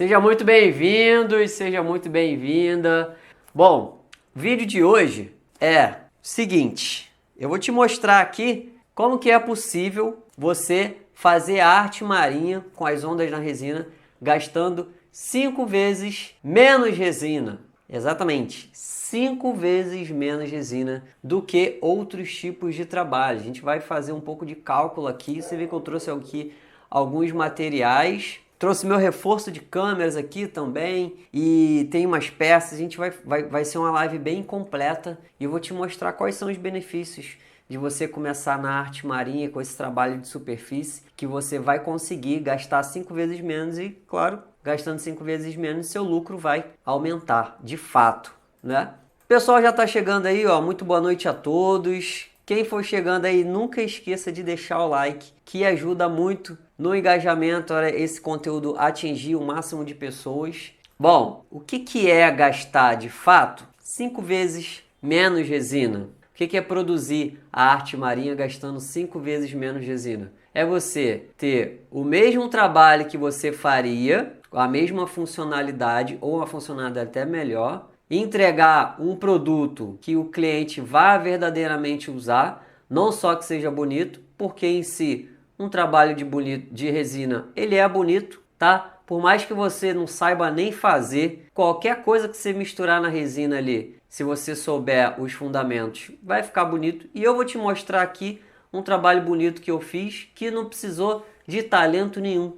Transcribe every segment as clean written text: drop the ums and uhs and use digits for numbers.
Seja muito bem-vindo e seja muito bem-vinda. Bom, o vídeo de hoje é o seguinte, eu vou te mostrar aqui como que é possível você fazer arte marinha com as ondas na resina gastando 5 vezes menos resina. Exatamente, 5 vezes menos resina do que outros tipos de trabalho. A gente vai fazer um pouco de cálculo aqui. Você vê que eu trouxe aqui alguns materiais. Trouxe meu reforço de câmeras aqui também e tem umas peças. A gente vai ser uma live bem completa e eu vou te mostrar quais são os benefícios de você começar na arte marinha com esse trabalho de superfície, que você vai conseguir gastar 5 vezes menos e, claro, gastando 5 vezes menos, seu lucro vai aumentar, de fato, né? O pessoal já está chegando aí, ó. Muito boa noite a todos. Quem for chegando aí, nunca esqueça de deixar o like, que ajuda muito no engajamento, esse conteúdo atingir o máximo de pessoas. Bom, o que é gastar de fato 5 vezes menos resina? O que é produzir a arte marinha gastando 5 vezes menos resina? É você ter o mesmo trabalho que você faria, a mesma funcionalidade ou uma funcionalidade até melhor, entregar um produto que o cliente vá verdadeiramente usar, não só que seja bonito, porque em si um trabalho de resina, ele é bonito, tá? Por mais que você não saiba nem fazer, qualquer coisa que você misturar na resina ali, se você souber os fundamentos, vai ficar bonito. E eu vou te mostrar aqui um trabalho bonito que eu fiz, que não precisou de talento nenhum.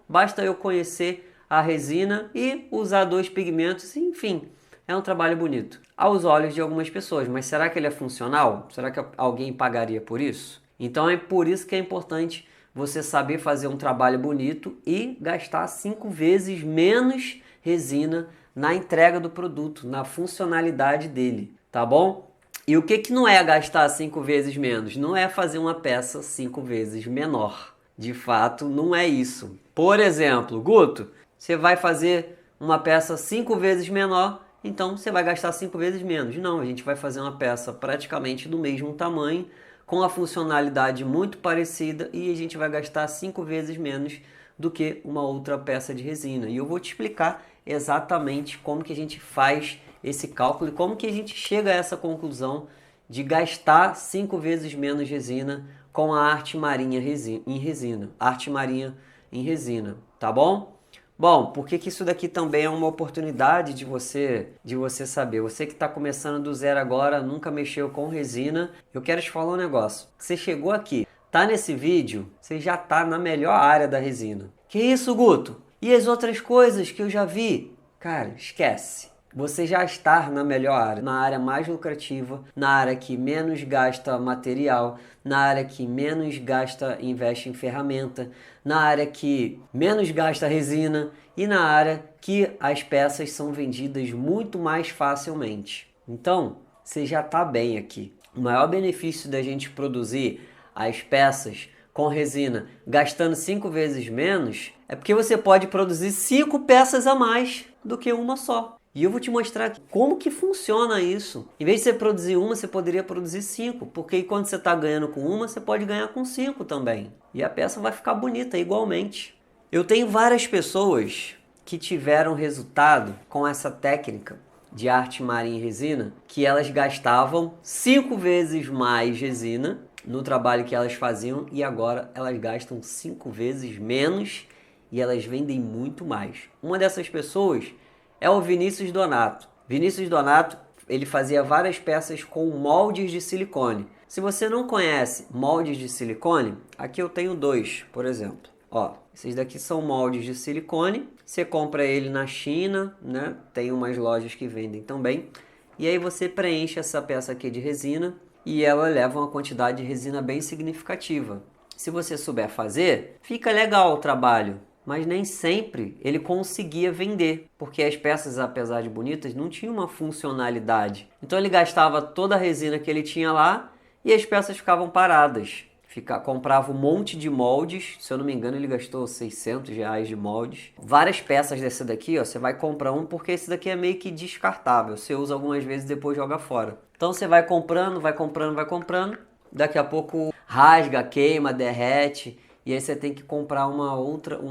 Basta eu conhecer a resina e usar 2 pigmentos, enfim, é um trabalho bonito aos olhos de algumas pessoas, mas será que ele é funcional? Será que alguém pagaria por isso? Então é por isso que é importante você saber fazer um trabalho bonito e gastar 5 vezes menos resina na entrega do produto, na funcionalidade dele, tá bom? E o que não é gastar 5 vezes menos? Não é fazer uma peça 5 vezes menor. De fato, não é isso. Por exemplo, Guto, você vai fazer uma peça 5 vezes menor, então você vai gastar 5 vezes menos. Não, a gente vai fazer uma peça praticamente do mesmo tamanho, com a funcionalidade muito parecida e a gente vai gastar 5 vezes menos do que uma outra peça de resina. E eu vou te explicar exatamente como que a gente faz esse cálculo e como que a gente chega a essa conclusão de gastar 5 vezes menos resina com a arte marinha em resina. Arte marinha em resina, tá bom? Bom, porque que isso daqui também é uma oportunidade de você saber. Você que está começando do zero agora, nunca mexeu com resina, eu quero te falar um negócio. Você chegou aqui, tá nesse vídeo, você já tá na melhor área da resina. Que isso, Guto? E as outras coisas que eu já vi? Cara, esquece. Você já está na melhor área, na área mais lucrativa, na área que menos gasta material, na área que menos investe em ferramenta, na área que menos gasta resina e na área que as peças são vendidas muito mais facilmente. Então, você já está bem aqui. O maior benefício da gente produzir as peças com resina gastando 5 vezes menos é porque você pode produzir 5 peças a mais do que uma só. E eu vou te mostrar como que funciona isso. Em vez de você produzir uma, você poderia produzir 5, porque quando você está ganhando com uma, você pode ganhar com 5 também. E a peça vai ficar bonita igualmente. Eu tenho várias pessoas que tiveram resultado com essa técnica de arte marinha em resina, que elas gastavam 5 vezes mais resina no trabalho que elas faziam e agora elas gastam 5 vezes menos e elas vendem muito mais. Uma dessas pessoas é o Vinícius Donato. Vinícius Donato, ele fazia várias peças com moldes de silicone. Se você não conhece moldes de silicone, aqui eu tenho 2, por exemplo. Ó, esses daqui são moldes de silicone. Você compra ele na China, né? Tem umas lojas que vendem também. E aí você preenche essa peça aqui de resina e ela leva uma quantidade de resina bem significativa. Se você souber fazer, fica legal o trabalho. Mas nem sempre ele conseguia vender, porque as peças, apesar de bonitas, não tinham uma funcionalidade. Então ele gastava toda a resina que ele tinha lá e as peças ficavam paradas. Comprava um monte de moldes, se eu não me engano ele gastou R$ 600 de moldes. Várias peças desse daqui, ó, você vai comprar um porque esse daqui é meio que descartável. Você usa algumas vezes e depois joga fora. Então você vai comprando, vai comprando, vai comprando. Daqui a pouco rasga, queima, derrete. e aí você tem que comprar um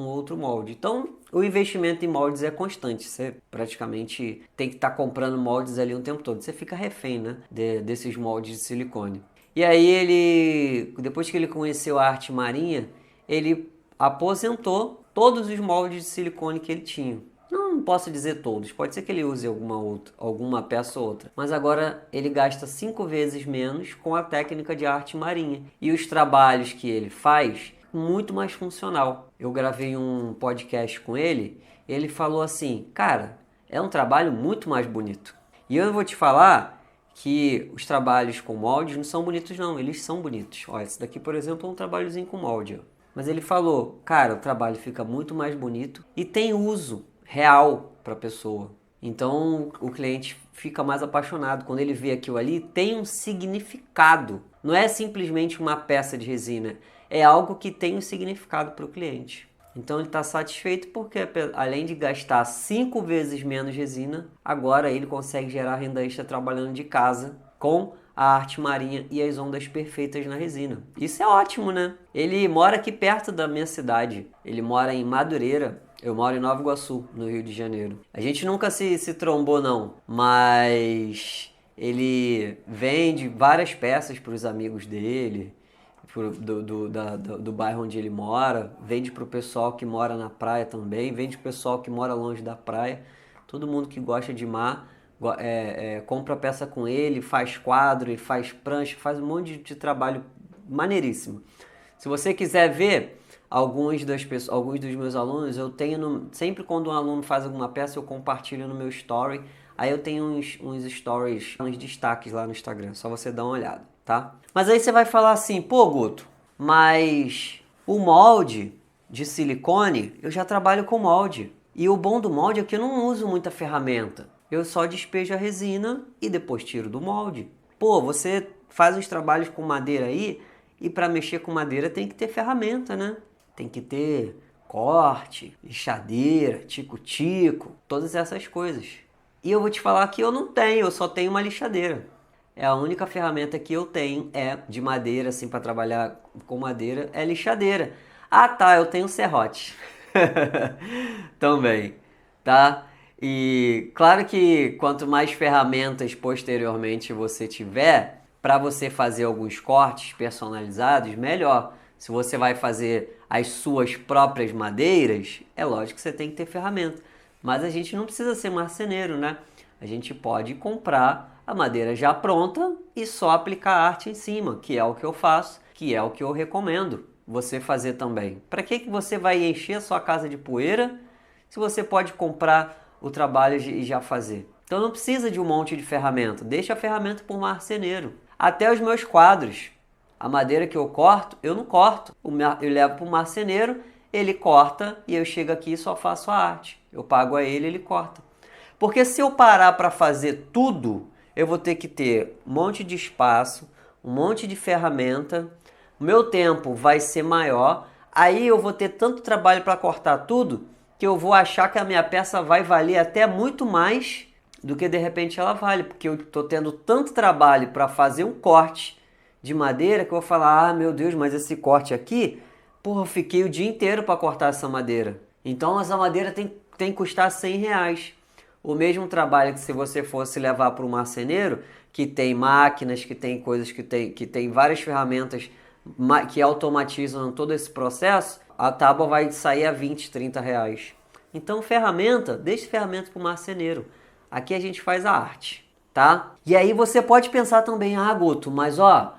outro molde. Então, o investimento em moldes é constante. Você praticamente tem que estar comprando moldes ali o tempo todo. Você fica refém, né, desses moldes de silicone. E aí depois que ele conheceu a arte marinha, ele aposentou todos os moldes de silicone que ele tinha. Não posso dizer todos, pode ser que ele use alguma peça ou outra. Mas agora ele gasta 5 vezes menos com a técnica de arte marinha. E os trabalhos que ele faz, muito mais funcional. Eu gravei um podcast com ele, ele falou assim, cara, é um trabalho muito mais bonito. E eu vou te falar que os trabalhos com moldes não são bonitos não, eles são bonitos. Olha, esse daqui, por exemplo, é um trabalhozinho com molde. Ó. Mas ele falou, cara, o trabalho fica muito mais bonito e tem uso real para a pessoa. Então o cliente fica mais apaixonado. Quando ele vê aquilo ali, tem um significado. Não é simplesmente uma peça de resina, é algo que tem um significado para o cliente. Então ele está satisfeito porque, além de gastar 5 vezes menos resina, agora ele consegue gerar renda extra trabalhando de casa com a arte marinha e as ondas perfeitas na resina. Isso é ótimo, né? Ele mora aqui perto da minha cidade. Ele mora em Madureira. Eu moro em Nova Iguaçu, no Rio de Janeiro. A gente nunca se trombou, não. Mas ele vende várias peças para os amigos dele, do bairro onde ele mora. Vende para o pessoal que mora na praia também. Vende para o pessoal que mora longe da praia. Todo mundo que gosta de mar compra peça com ele, faz quadro, ele faz prancha, faz um monte de trabalho maneiríssimo. Se você quiser ver alguns dos meus alunos, eu tenho sempre quando um aluno faz alguma peça, eu compartilho no meu story. Aí eu tenho uns stories, uns destaques lá no Instagram, só você dar uma olhada, tá? Mas aí você vai falar assim, pô, Guto, mas o molde de silicone, eu já trabalho com molde. E o bom do molde é que eu não uso muita ferramenta. Eu só despejo a resina e depois tiro do molde. Pô, você faz uns trabalhos com madeira aí e para mexer com madeira tem que ter ferramenta, né? Tem que ter corte, lixadeira, tico-tico, todas essas coisas. E eu vou te falar que eu não tenho, eu só tenho uma lixadeira. É a única ferramenta que eu tenho de madeira, assim, para trabalhar com madeira, é lixadeira. Ah, tá, eu tenho serrote. Também, tá? E claro que quanto mais ferramentas posteriormente você tiver, para você fazer alguns cortes personalizados, melhor. Se você vai fazer as suas próprias madeiras, é lógico que você tem que ter ferramenta. Mas a gente não precisa ser marceneiro, né? A gente pode comprar a madeira já pronta e só aplicar arte em cima, que é o que eu faço, que é o que eu recomendo você fazer também. Para que você vai encher a sua casa de poeira se você pode comprar o trabalho e já fazer? Então não precisa de um monte de ferramenta, deixa a ferramenta para o marceneiro. Até os meus quadros, a madeira que eu corto, eu não corto, eu levo para o marceneiro, ele corta e eu chego aqui e só faço a arte. Eu pago a ele, ele corta. Porque se eu parar para fazer tudo, eu vou ter que ter um monte de espaço, um monte de ferramenta, o meu tempo vai ser maior, aí eu vou ter tanto trabalho para cortar tudo que eu vou achar que a minha peça vai valer até muito mais do que de repente ela vale, porque eu estou tendo tanto trabalho para fazer um corte de madeira que eu vou falar, ah, meu Deus, mas esse corte aqui, porra, eu fiquei o dia inteiro para cortar essa madeira. Então essa madeira tem que custar R$100. O mesmo trabalho que se você fosse levar para um marceneiro, que tem máquinas, que tem coisas, que tem várias ferramentas que automatizam todo esse processo, a tábua vai sair a R$20, R$30. Então deixa ferramenta para o marceneiro. Aqui a gente faz a arte, tá? E aí você pode pensar também, ah, Guto, mas ó,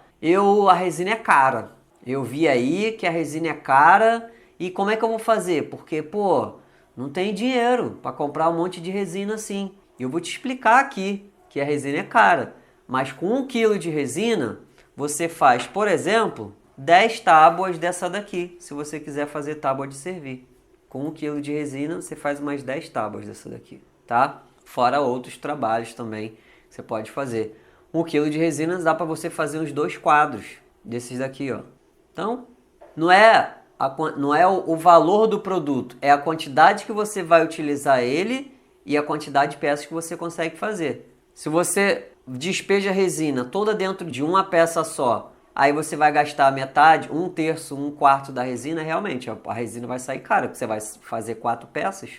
a resina é cara. Eu vi aí que a resina é cara e como é que eu vou fazer? Porque, pô, não tem dinheiro para comprar um monte de resina assim. E eu vou te explicar aqui que a resina é cara. Mas com 1 kg de resina, você faz, por exemplo, 10 tábuas dessa daqui, se você quiser fazer tábua de servir. Com 1 kg de resina, você faz umas 10 tábuas dessa daqui, tá? Fora outros trabalhos também que você pode fazer. 1 kg de resina dá para você fazer uns 2 quadros desses daqui, ó. Então, não é o valor do produto, é a quantidade que você vai utilizar ele e a quantidade de peças que você consegue fazer. Se você despeja a resina toda dentro de uma peça só aí você vai gastar metade, um terço, um quarto da resina, realmente, a resina vai sair cara, porque você vai fazer 4 peças,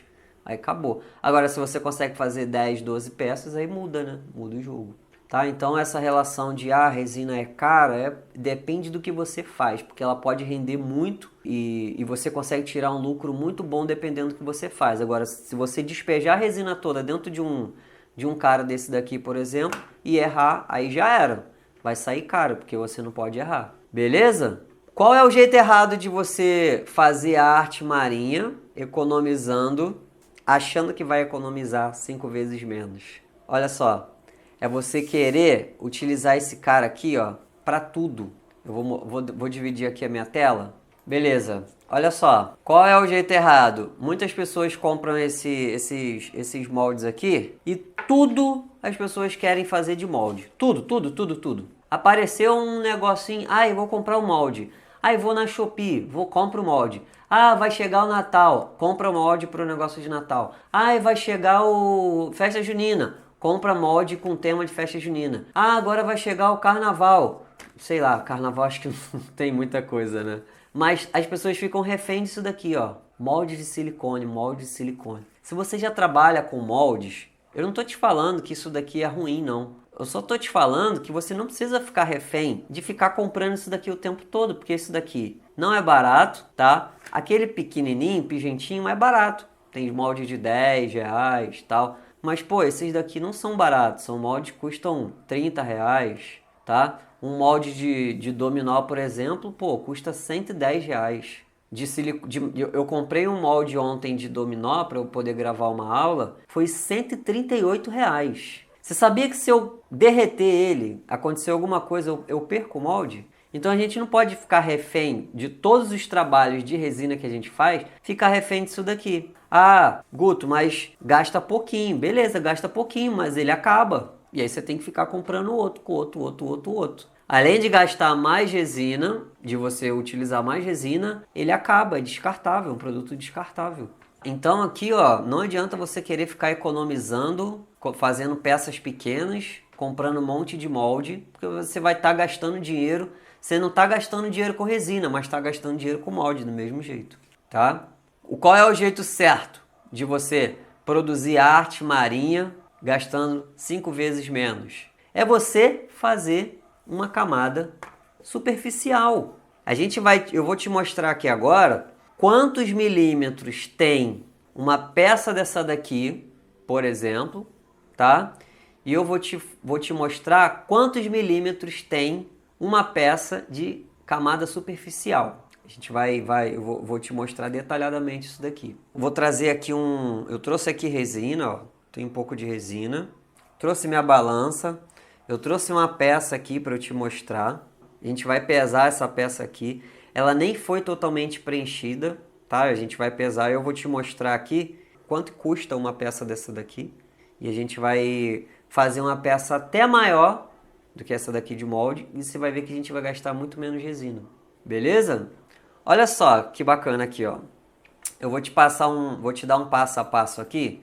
aí acabou. Agora, se você consegue fazer 10, 12 peças, aí muda, né? Muda o jogo. Tá? Então essa relação de a resina é cara, depende do que você faz, porque ela pode render muito e você consegue tirar um lucro muito bom dependendo do que você faz. Agora, se você despejar a resina toda dentro de um cara desse daqui, por exemplo, e errar, aí já era. Vai sair caro, porque você não pode errar. Beleza? Qual é o jeito errado de você fazer a arte marinha economizando, achando que vai economizar 5 vezes menos? Olha só. É você querer utilizar esse cara aqui, ó, para tudo. Eu vou dividir aqui a minha tela. Beleza. Olha só. Qual é o jeito errado? Muitas pessoas compram esses moldes aqui e tudo as pessoas querem fazer de molde. Tudo, tudo, tudo, tudo. Apareceu um negocinho. Ah, eu vou comprar um molde. Ah, eu vou na Shopee. Compro o molde. Ah, vai chegar o Natal. Compra o molde para o negócio de Natal. Ah, vai chegar o Festa Junina. Compra molde com tema de festa junina. Ah, agora vai chegar o carnaval. Sei lá, carnaval acho que não tem muita coisa, né? Mas as pessoas ficam refém disso daqui, ó. Molde de silicone, molde de silicone. Se você já trabalha com moldes, eu não tô te falando que isso daqui é ruim, não. Eu só tô te falando que você não precisa ficar refém de ficar comprando isso daqui o tempo todo, porque isso daqui não é barato, tá? Aquele pequenininho, pigentinho, é barato. Tem molde de 10 reais e tal. Mas, pô, esses daqui não são baratos. São moldes que custam 30 reais, tá? Um molde de dominó, por exemplo, pô, custa 110 reais. Eu comprei um molde ontem de dominó para eu poder gravar uma aula. Foi 138 reais. Você sabia que se eu derreter ele, acontecer alguma coisa, eu perco o molde? Então a gente não pode ficar refém de todos os trabalhos de resina que a gente faz, ficar refém disso daqui. Ah, Guto, mas gasta pouquinho. Beleza, gasta pouquinho, mas ele acaba. E aí você tem que ficar comprando outro. Além de gastar mais resina, de você utilizar mais resina, ele acaba, é descartável, é um produto descartável. Então aqui, ó, não adianta você querer ficar economizando, fazendo peças pequenas, comprando um monte de molde, porque você vai estar gastando dinheiro. Você não está gastando dinheiro com resina, mas está gastando dinheiro com molde do mesmo jeito, tá? Qual é o jeito certo de você produzir arte marinha gastando 5 vezes menos? É você fazer uma camada superficial. Eu vou te mostrar aqui agora quantos milímetros tem uma peça dessa daqui, por exemplo, tá? E eu vou te mostrar quantos milímetros tem uma peça de camada superficial. Eu vou te mostrar detalhadamente isso daqui. Vou trazer aqui eu trouxe aqui resina, ó, tem um pouco de resina. Trouxe minha balança. Eu trouxe uma peça aqui para eu te mostrar. A gente vai pesar essa peça aqui. Ela nem foi totalmente preenchida, tá? A gente vai pesar e eu vou te mostrar aqui quanto custa uma peça dessa daqui. E a gente vai fazer uma peça até maior do que essa daqui de molde, e você vai ver que a gente vai gastar muito menos resina. Beleza? Olha só que bacana aqui, ó. Eu vou te dar um passo a passo aqui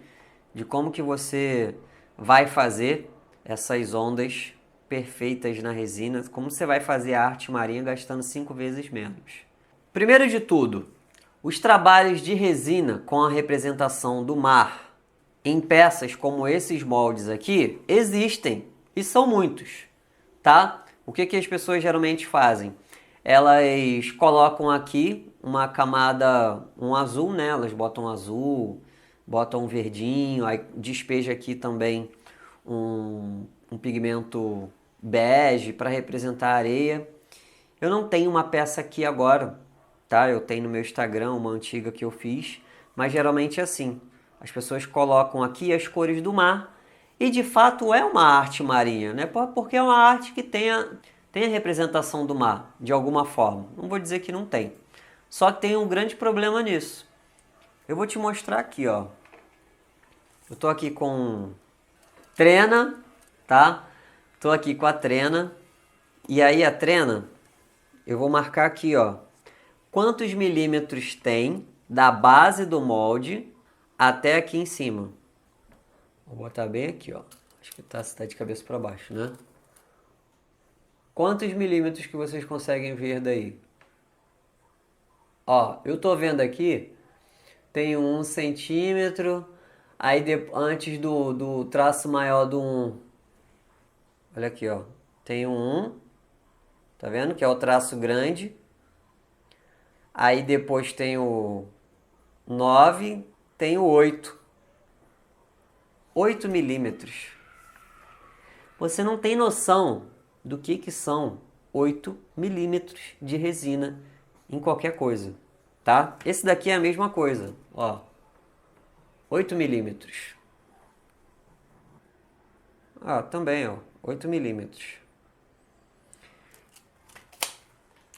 de como que você vai fazer essas ondas perfeitas na resina, como você vai fazer a arte marinha gastando 5 vezes menos. Primeiro de tudo, os trabalhos de resina com a representação do mar em peças como esses moldes aqui existem e são muitos. Tá? O que as pessoas geralmente fazem? Elas colocam aqui uma camada, um azul, né? Elas botam azul, botam um verdinho, aí despeja aqui também um pigmento bege para representar a areia. Eu não tenho uma peça aqui agora, tá? Eu tenho no meu Instagram uma antiga que eu fiz, mas geralmente é assim. As pessoas colocam aqui as cores do mar. E de fato é uma arte marinha, né? Porque é uma arte que tem a representação do mar, de alguma forma. Não vou dizer que não tem. Só que tem um grande problema nisso. Eu vou te mostrar aqui, ó. Eu tô aqui com trena, tá? Tô aqui com a trena. E aí a trena, eu vou marcar aqui, ó. Quantos milímetros tem da base do molde até aqui em cima. Vou botar bem aqui, ó. Acho que tá de cabeça para baixo, né? Quantos milímetros que vocês conseguem ver daí? Ó, eu tô vendo aqui, tem 1 centímetro, aí antes do traço maior do 1, olha aqui, ó, tem um 1, tá vendo? Que é o traço grande. Aí depois tem o 9, tem o 8. 8 milímetros. Você não tem noção do que são 8 milímetros de resina em qualquer coisa, tá? Esse daqui é a mesma coisa, ó. 8 milímetros. Ah, também, ó. 8 milímetros.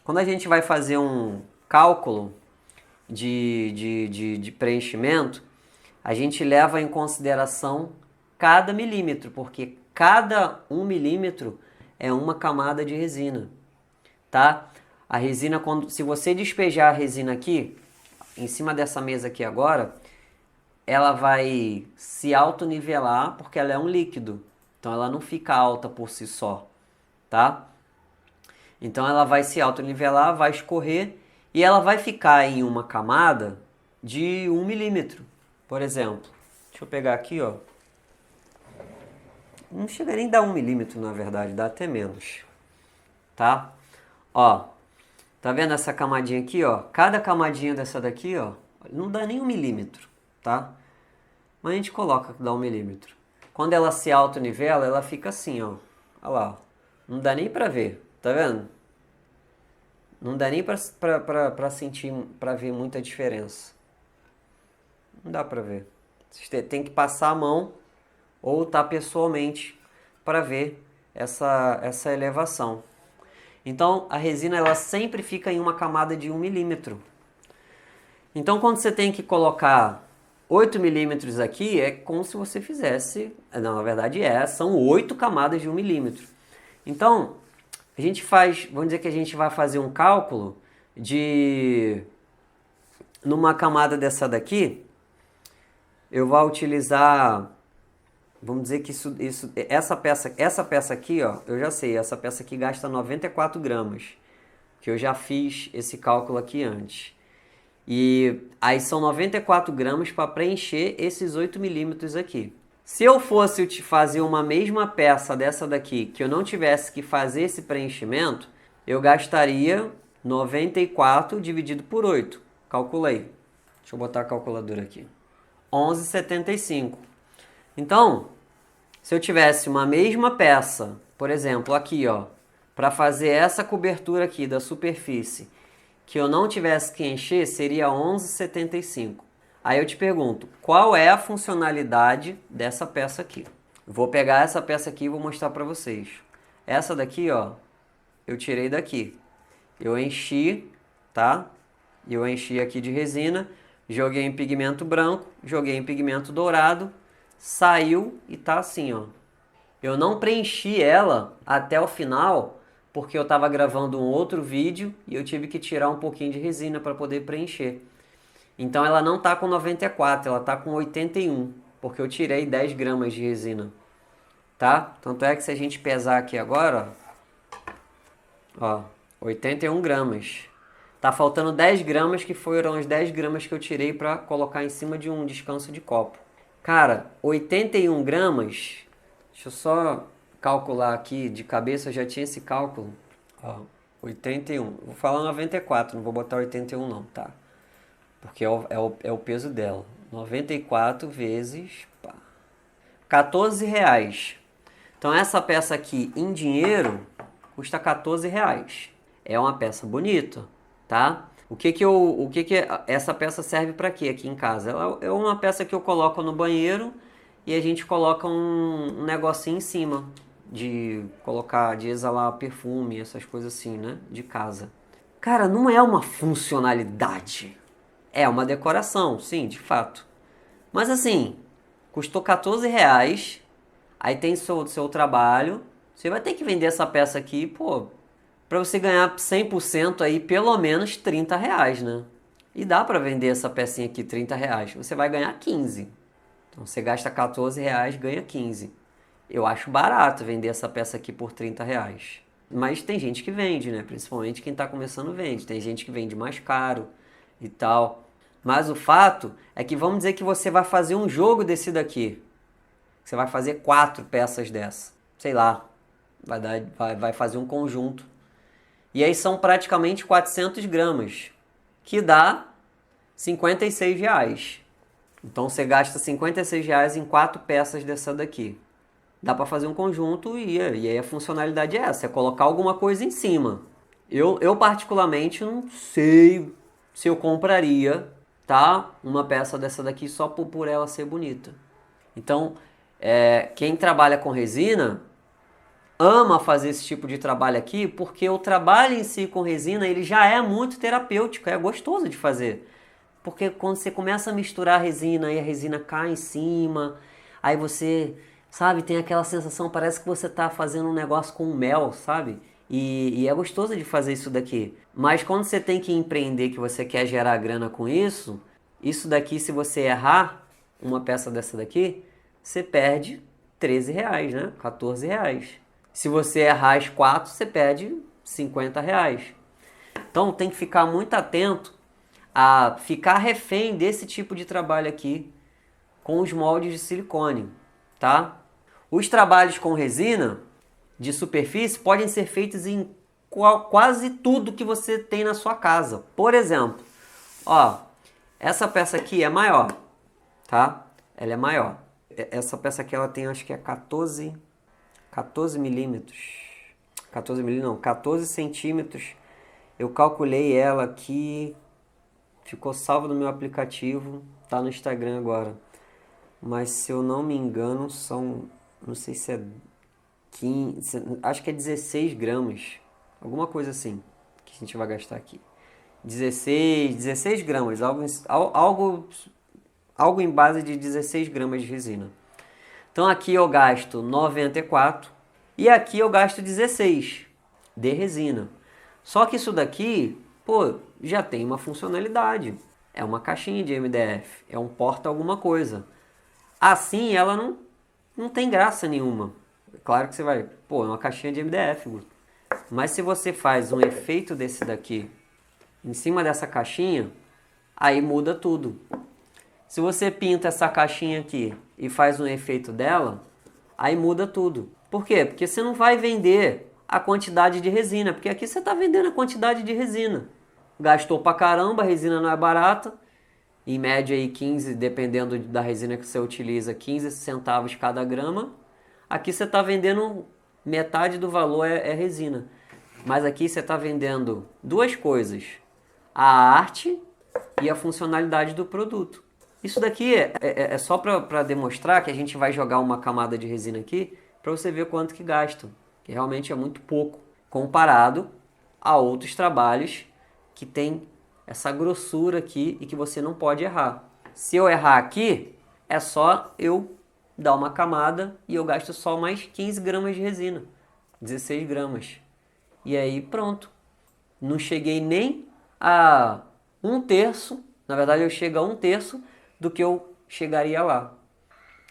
Quando a gente vai fazer um cálculo de preenchimento, a gente leva em consideração cada milímetro, porque cada 1 milímetro é uma camada de resina, tá? A resina, se você despejar a resina aqui, em cima dessa mesa aqui agora, ela vai se autonivelar porque ela é um líquido, então ela não fica alta por si só, tá? Então ela vai se autonivelar, vai escorrer e ela vai ficar em uma camada de 1 milímetro, por exemplo. Deixa eu pegar aqui, ó. Não chega nem a dar 1 milímetro, na verdade, dá até menos, tá? Ó, tá vendo essa camadinha aqui, ó? Cada camadinha dessa daqui, ó, não dá nem 1 milímetro, tá? Mas a gente coloca que dá 1 milímetro. Quando ela se autonivela, ela fica assim, ó. Olha lá, ó. Não dá nem pra ver, tá vendo? Não dá nem pra sentir, pra ver muita diferença. Não dá pra ver. Você tem que passar a mão ou estar pessoalmente para ver essa elevação. Então a resina ela sempre fica em uma camada de 1 milímetro. Então quando você tem que colocar 8 milímetros aqui, é como se você fizesse, não, na verdade são 8 camadas de 1 milímetro. Então a gente faz, vamos dizer que a gente vai fazer um cálculo de, numa camada dessa daqui, eu vou utilizar, vamos dizer que essa peça aqui, ó, eu já sei, essa peça aqui gasta 94 gramas, que eu já fiz esse cálculo aqui antes. E aí são 94 gramas para preencher esses 8 milímetros aqui. Se eu fosse fazer uma mesma peça dessa daqui, que eu não tivesse que fazer esse preenchimento, eu gastaria 94 dividido por 8. Calculei. Deixa eu botar a calculadora aqui. 11,75. Então, se eu tivesse uma mesma peça, por exemplo, aqui, ó, para fazer essa cobertura aqui da superfície, que eu não tivesse que encher, seria 11,75. Aí eu te pergunto, qual é a funcionalidade dessa peça aqui? Vou pegar essa peça aqui e vou mostrar para vocês. Essa daqui, ó, eu tirei daqui. Eu enchi, tá? Eu enchi aqui de resina, joguei em pigmento branco, joguei em pigmento dourado, saiu e tá assim, ó. Eu não preenchi ela até o final, porque eu estava gravando um outro vídeo e eu tive que tirar um pouquinho de resina para poder preencher. Então ela não tá com 94, ela tá com 81, porque eu tirei 10 gramas de resina, tá? Tanto é que se a gente pesar aqui agora, ó, 81 gramas. Tá faltando 10 gramas, que foram as 10 gramas que eu tirei para colocar em cima de um descanso de copo. Cara, 81 gramas, deixa eu só calcular aqui de cabeça, eu já tinha esse cálculo. Ó, 81, vou falar 94, não vou botar 81 não, tá? Porque é o peso dela. 94 vezes, pá, 14 reais. Então essa peça aqui em dinheiro custa 14 reais. É uma peça bonita, tá? O que essa peça serve para quê aqui em casa? Ela é uma peça que eu coloco no banheiro e a gente coloca um negocinho em cima de colocar, de exalar perfume, essas coisas assim, né? De casa. Cara, não é uma funcionalidade. É uma decoração, sim, de fato. Mas assim, custou 14 reais, aí tem seu trabalho, você vai ter que vender essa peça aqui, pô, pra você ganhar 100% aí, pelo menos 30 reais, né? E dá pra vender essa pecinha aqui, 30 reais. Você vai ganhar 15. Então você gasta 14 reais, ganha 15. Eu acho barato vender essa peça aqui por 30 reais. Mas tem gente que vende, né? Principalmente quem está começando vende. Tem gente que vende mais caro e tal. Mas o fato é que vamos dizer que você vai fazer um jogo desse daqui. Você vai fazer 4 peças dessa. Sei lá, vai fazer um conjunto. E aí são praticamente 400 gramas, que dá R$ 56. Então você gasta R$ 56 em 4 peças dessa daqui. Dá para fazer um conjunto e aí a funcionalidade é essa, é colocar alguma coisa em cima. Eu particularmente não sei se eu compraria, tá? Uma peça dessa daqui só por ela ser bonita. Então, quem trabalha com resina ama fazer esse tipo de trabalho aqui, porque o trabalho em si com resina ele já é muito terapêutico, é gostoso de fazer. Porque quando você começa a misturar a resina e a resina cai em cima, aí você, sabe, tem aquela sensação, parece que você está fazendo um negócio com mel, sabe? E é gostoso de fazer isso daqui. Mas quando você tem que empreender, que você quer gerar grana com isso daqui, se você errar uma peça dessa daqui, você perde R$ 13, né? R$ 14. Se você errar as 4, você perde R$ 50. Então tem que ficar muito atento a ficar refém desse tipo de trabalho aqui com os moldes de silicone, tá? Os trabalhos com resina de superfície podem ser feitos em quase tudo que você tem na sua casa. Por exemplo, ó, essa peça aqui é maior, tá? Ela é maior. Essa peça aqui ela tem, acho que é 14 milímetros. 14 milímetros não, 14 centímetros. Eu calculei ela aqui, ficou salvo no meu aplicativo, tá no Instagram agora. Mas se eu não me engano são, não sei se é 15, acho que é 16 gramas. Alguma coisa assim que a gente vai gastar aqui. 16 gramas, algo em base de 16 gramas de resina. Então aqui eu gasto 94 e aqui eu gasto 16 de resina. Só que isso daqui, pô, já tem uma funcionalidade. É uma caixinha de MDF, é um porta alguma coisa. Assim ela não tem graça nenhuma. Claro que você vai, pô, é uma caixinha de MDF, Guto. Mas se você faz um efeito desse daqui em cima dessa caixinha, aí muda tudo. Se você pinta essa caixinha aqui e faz um efeito dela, aí muda tudo. Por quê? Porque você não vai vender a quantidade de resina, porque aqui você está vendendo a quantidade de resina. Gastou pra caramba, a resina não é barata, em média aí 15, dependendo da resina que você utiliza, 15 centavos cada grama. Aqui você está vendendo metade do valor é resina. Mas aqui você está vendendo duas coisas, a arte e a funcionalidade do produto. Isso daqui é só para demonstrar que a gente vai jogar uma camada de resina aqui para você ver quanto que gasta, que realmente é muito pouco, comparado a outros trabalhos que tem essa grossura aqui e que você não pode errar. Se eu errar aqui, é só eu dar uma camada e eu gasto só mais 15 gramas de resina, 16 gramas. E aí pronto, não cheguei nem a 1/3, na verdade eu chego a 1/3 do que eu chegaria lá.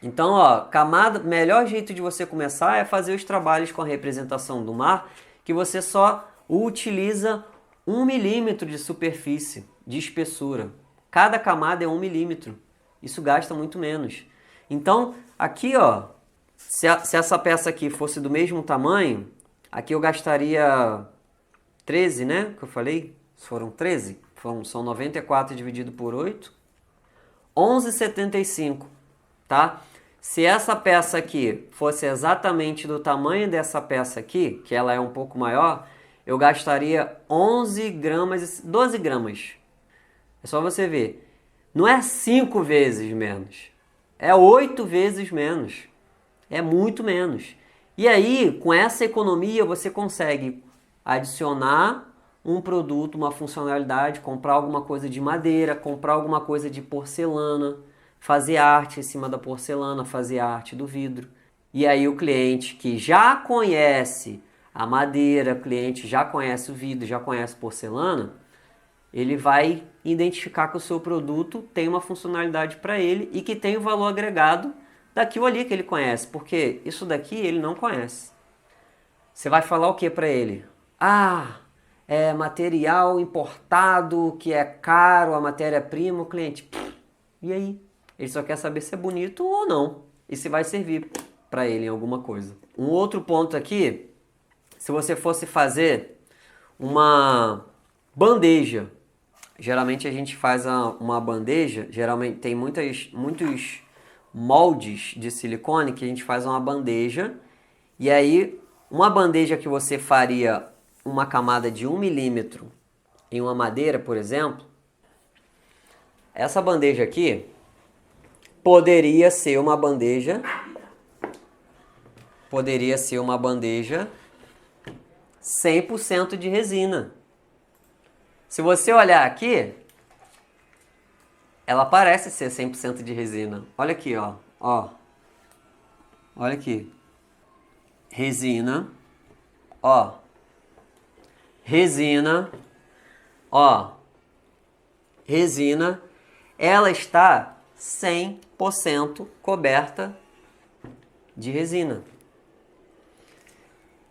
Então, ó, camada, melhor jeito de você começar é fazer os trabalhos com a representação do mar, que você só utiliza 1 milímetro de superfície, de espessura. Cada camada é 1 milímetro. Isso gasta muito menos. Então, aqui, ó, se essa peça aqui fosse do mesmo tamanho, aqui eu gastaria 13, né? Que eu falei? Foram 13? São 94 dividido por 8. 11,75, tá? Se essa peça aqui fosse exatamente do tamanho dessa peça aqui, que ela é um pouco maior, eu gastaria 11 gramas, 12 gramas. É só você ver. Não é 5 vezes menos. É 8 vezes menos. É muito menos. E aí, com essa economia, você consegue adicionar um produto, uma funcionalidade, comprar alguma coisa de madeira, comprar alguma coisa de porcelana, fazer arte em cima da porcelana, fazer arte do vidro. E aí o cliente que já conhece a madeira, o cliente já conhece o vidro, já conhece porcelana, ele vai identificar que o seu produto tem uma funcionalidade para ele e que tem o valor agregado daquilo ali que ele conhece, porque isso daqui ele não conhece. Você vai falar o que para ele? Ah, é material importado, que é caro, a matéria-prima, o cliente. E aí? Ele só quer saber se é bonito ou não. E se vai servir para ele em alguma coisa. Um outro ponto aqui, se você fosse fazer uma bandeja. Geralmente a gente faz uma bandeja, geralmente tem muitos moldes de silicone que a gente faz uma bandeja. E aí, uma bandeja que você faria uma camada de 1 milímetro em uma madeira, por exemplo, essa bandeja aqui poderia ser uma bandeja 100% de resina. Se você olhar aqui, ela parece ser 100% de resina. Olha aqui, ó. Olha aqui. Resina. Ó. Resina. Ó. Resina. Ela está 100% coberta de resina.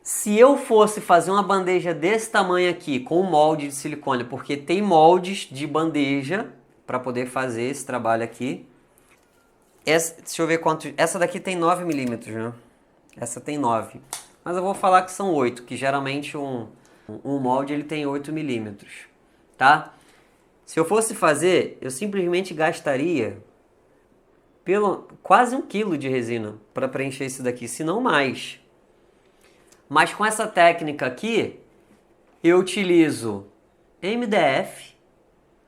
Se eu fosse fazer uma bandeja desse tamanho aqui, com um molde de silicone, porque tem moldes de bandeja para poder fazer esse trabalho aqui. Deixa eu ver quanto... Essa daqui tem 9 milímetros, né? Essa tem 9. Mas eu vou falar que são 8, que geralmente um molde ele tem 8 milímetros, tá? Se eu fosse fazer, eu simplesmente gastaria quase 1 quilo de resina para preencher isso daqui, se não mais. Mas com essa técnica aqui, eu utilizo MDF,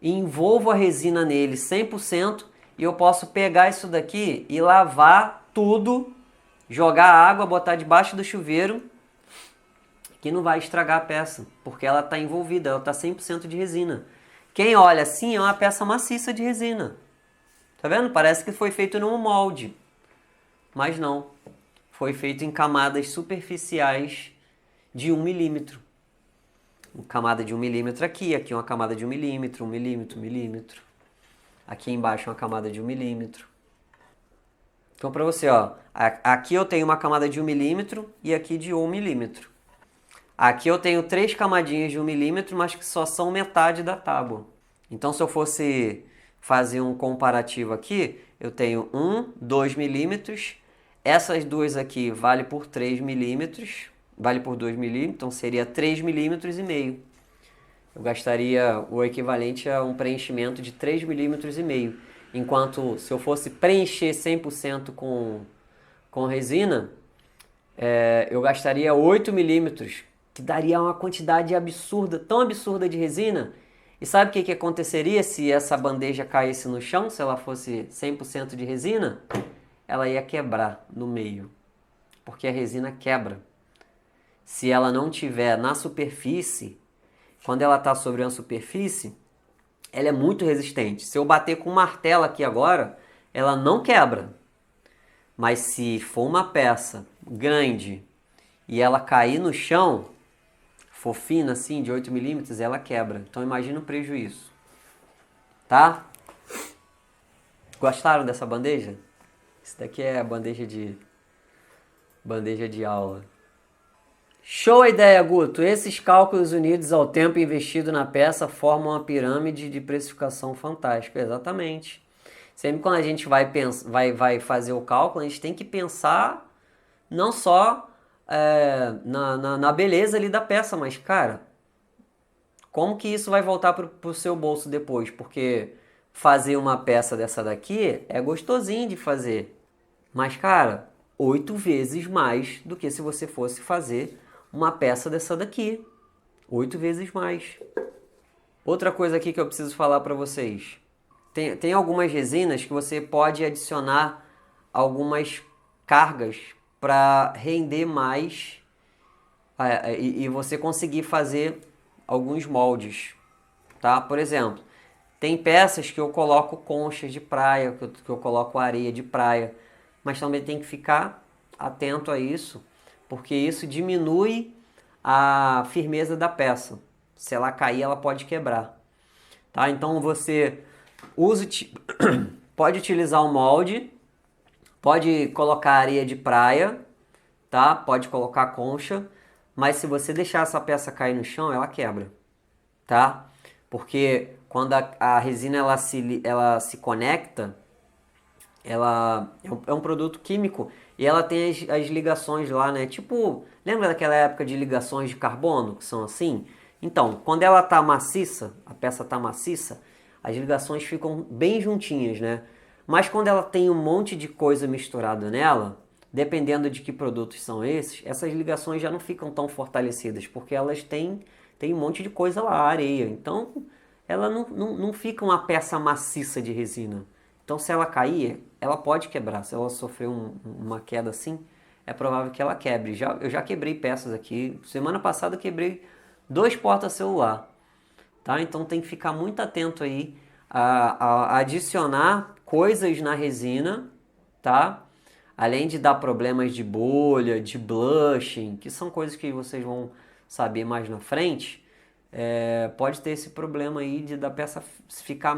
envolvo a resina nele 100% e eu posso pegar isso daqui e lavar tudo, jogar água, botar debaixo do chuveiro, que não vai estragar a peça, porque ela está envolvida, ela está 100% de resina. Quem olha assim é uma peça maciça de resina. Tá vendo? Parece que foi feito num molde, mas não. Foi feito em camadas superficiais de 1 milímetro. Uma camada de 1 milímetro aqui uma camada de 1 milímetro, 1 milímetro, 1 milímetro. Aqui embaixo uma camada de 1 milímetro. Então para você, ó, aqui eu tenho uma camada de 1 milímetro e aqui de 1 milímetro. Aqui eu tenho 3 camadinhas de 1 milímetro, mas que só são metade da tábua. Então se eu fosse fazer um comparativo aqui, eu tenho 2 milímetros. Essas duas aqui vale por 3 milímetros, vale por 2 milímetros, então seria 3 milímetros e meio. Eu gastaria o equivalente a um preenchimento de 3 milímetros e meio. Enquanto se eu fosse preencher 100% com resina, eu gastaria 8 milímetros, que daria uma quantidade absurda, tão absurda de resina. E sabe o que aconteceria se essa bandeja caísse no chão, se ela fosse 100% de resina? Ela ia quebrar no meio, porque a resina quebra. Se ela não tiver na superfície, quando ela está sobre uma superfície, ela é muito resistente. Se eu bater com um martelo aqui agora, ela não quebra. Mas se for uma peça grande e ela cair no chão, for fina assim, de 8 milímetros, ela quebra. Então imagina o prejuízo. Tá? Gostaram dessa bandeja? Isso daqui é a bandeja de aula. Show a ideia, Guto! Esses cálculos unidos ao tempo investido na peça formam uma pirâmide de precificação fantástica. Exatamente. Sempre quando a gente vai fazer o cálculo, a gente tem que pensar não só na beleza ali da peça, mas, cara, como que isso vai voltar pro seu bolso depois? Porque fazer uma peça dessa daqui é gostosinho de fazer. Mas, cara, 8 vezes mais do que se você fosse fazer uma peça dessa daqui. 8 vezes mais. Outra coisa aqui que eu preciso falar para vocês. Tem algumas resinas que você pode adicionar algumas cargas para render mais e você conseguir fazer alguns moldes. Tá? Por exemplo, tem peças que eu coloco conchas de praia, que eu coloco areia de praia. Mas também tem que ficar atento a isso, porque isso diminui a firmeza da peça. Se ela cair, ela pode quebrar. Tá? Então você pode utilizar o molde, pode colocar areia de praia, tá? Pode colocar concha, mas se você deixar essa peça cair no chão, ela quebra, tá? Porque quando a resina ela se conecta, ela é um produto químico e ela tem as ligações lá, né? Tipo, lembra daquela época de ligações de carbono, que são assim? Então, quando ela tá maciça, a peça tá maciça, as ligações ficam bem juntinhas, né? Mas quando ela tem um monte de coisa misturada nela, dependendo de que produtos são esses, essas ligações já não ficam tão fortalecidas, porque elas têm um monte de coisa lá, areia. Então, ela não fica uma peça maciça de resina. Então, se ela cair, ela pode quebrar. Se ela sofrer uma queda assim, é provável que ela quebre. Eu já quebrei peças aqui. Semana passada eu quebrei 2 porta-celular. Tá? Então tem que ficar muito atento aí a adicionar coisas na resina, tá? Além de dar problemas de bolha, de blushing, que são coisas que vocês vão saber mais na frente, pode ter esse problema aí da peça ficar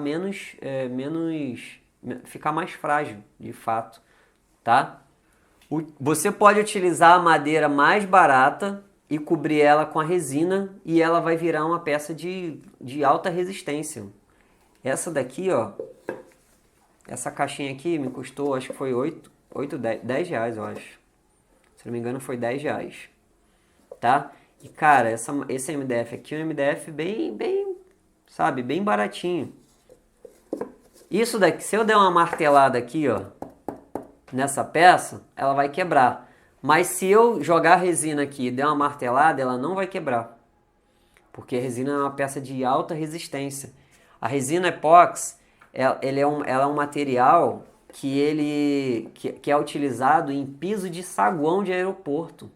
ficar mais frágil, de fato, tá? Você pode utilizar a madeira mais barata e cobrir ela com a resina e ela vai virar uma peça de alta resistência. Essa daqui, ó, essa caixinha aqui me custou, acho que foi 10 reais, eu acho. Se não me engano, foi 10 reais, tá? E, cara, esse MDF aqui é um MDF sabe, bem baratinho. Isso daqui, se eu der uma martelada aqui, ó, nessa peça, ela vai quebrar. Mas se eu jogar a resina aqui e der uma martelada, ela não vai quebrar. Porque a resina é uma peça de alta resistência. A resina epóxi, ela é um material que é utilizado em piso de saguão de aeroporto.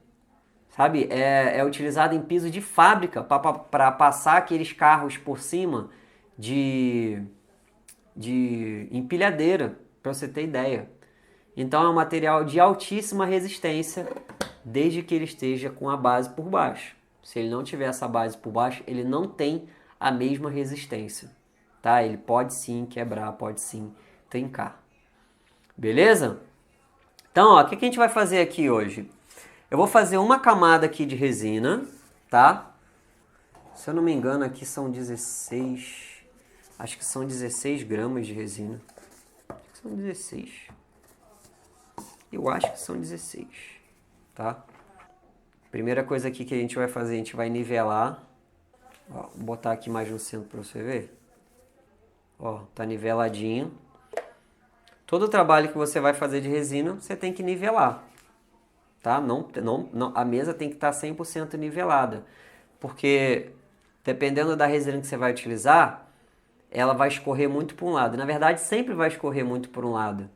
Sabe? É utilizado em piso de fábrica para passar aqueles carros por cima de empilhadeira, para você ter ideia. Então é um material de altíssima resistência, desde que ele esteja com a base por baixo. Se ele não tiver essa base por baixo, ele não tem a mesma resistência, tá? Ele pode sim quebrar, pode sim trincar. Beleza? Então, ó, o que a gente vai fazer aqui hoje? Eu vou fazer uma camada aqui de resina, tá? Se eu não me engano, aqui são 16... Acho que são 16 gramas de resina. Acho que são 16. Eu acho que são 16, tá? Primeira coisa aqui que a gente vai fazer, a gente vai nivelar. Ó, vou botar aqui mais no centro para você ver. Ó, tá niveladinho. Todo o trabalho que você vai fazer de resina, você tem que nivelar, tá? A mesa tem que estar 100% nivelada, porque dependendo da resina que você vai utilizar, ela vai escorrer muito para um lado. Na verdade, sempre vai escorrer muito por um lado.